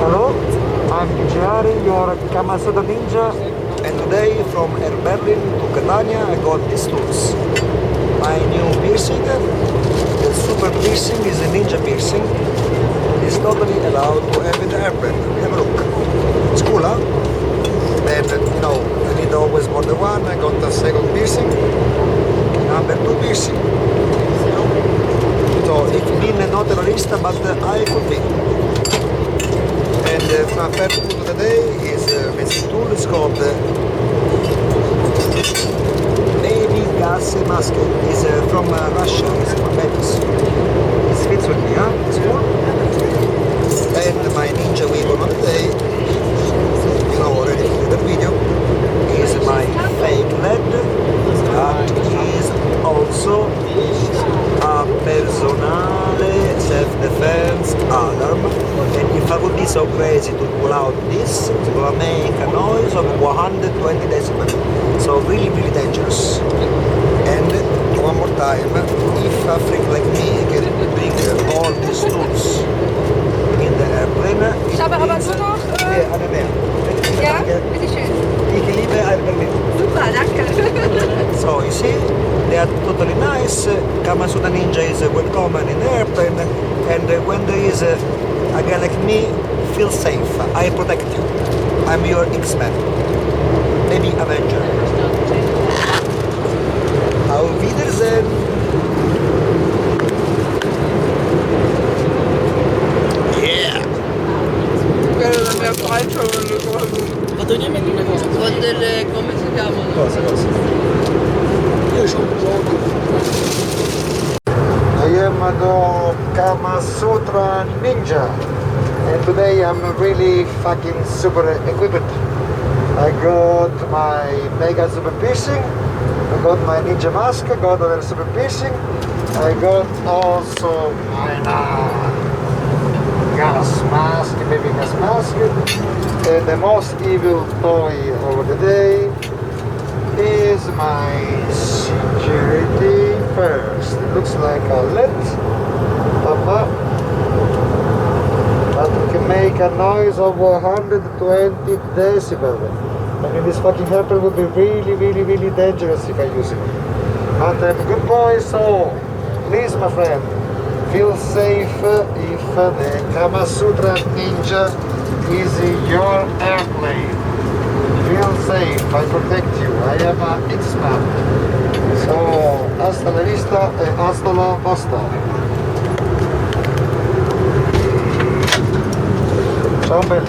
Hello, I'm DjAri, your Kamasutra ninja, and today from Air Berlin to Catania I got these tools. My new piercing, the super piercing, is a ninja piercing. It's totally allowed to have in the airplane. Have a look. It's cool, huh? And you know, I need always more than one. I got a second piercing, number 2 piercing. So ich bin not a terrorist, but I could be. And my first tool today is this tool is called baby gas mask. It's from Russia. It's from babies. It fits with me, huh? It's cool. And my ninja weapon of the day, you know already from the video, is my fake lead, but is also a personale self-defense alarm. And if I would be so crazy to pull out this, it's gonna make a noise of 120 decibels. So really, really dangerous. And one more time, if a freak like me can bring all these tools in the airplane, Ich habe aber nur noch... eine mehr. Ja, bitteschön. Ich liebe Air Berlin. Super, danke. So you see, they are totally nice. Kamasutra ninja is welcome in the airplane, and when there is a guy like me, feel safe. I protect you. I'm your X-Men, maybe Avenger. Auf Wiedersehen. Yeah. Quello della mia faccia Ma togliamene una cosa. con delle... come si chiamano? Cosa? Io c'ho un gioco. I am the Kamasutra ninja, and today I'm really fucking super equipped. I got my mega super piercing, I got my ninja mask, I got another super piercing, I got also my gas mask, baby gas mask, and the most evil toy of the day is my security first. It looks like a LED, but it can make a noise of 120 decibels. I mean, this fucking helper would be really, really, really dangerous if I use it. But I'm a good boy, so please, my friend, feel safe if the Kamasutra ninja is in your airplane. Feel safe, I protect you, I am an X-Man. So, hasta la vista e hasta la pasta. Ciao belli.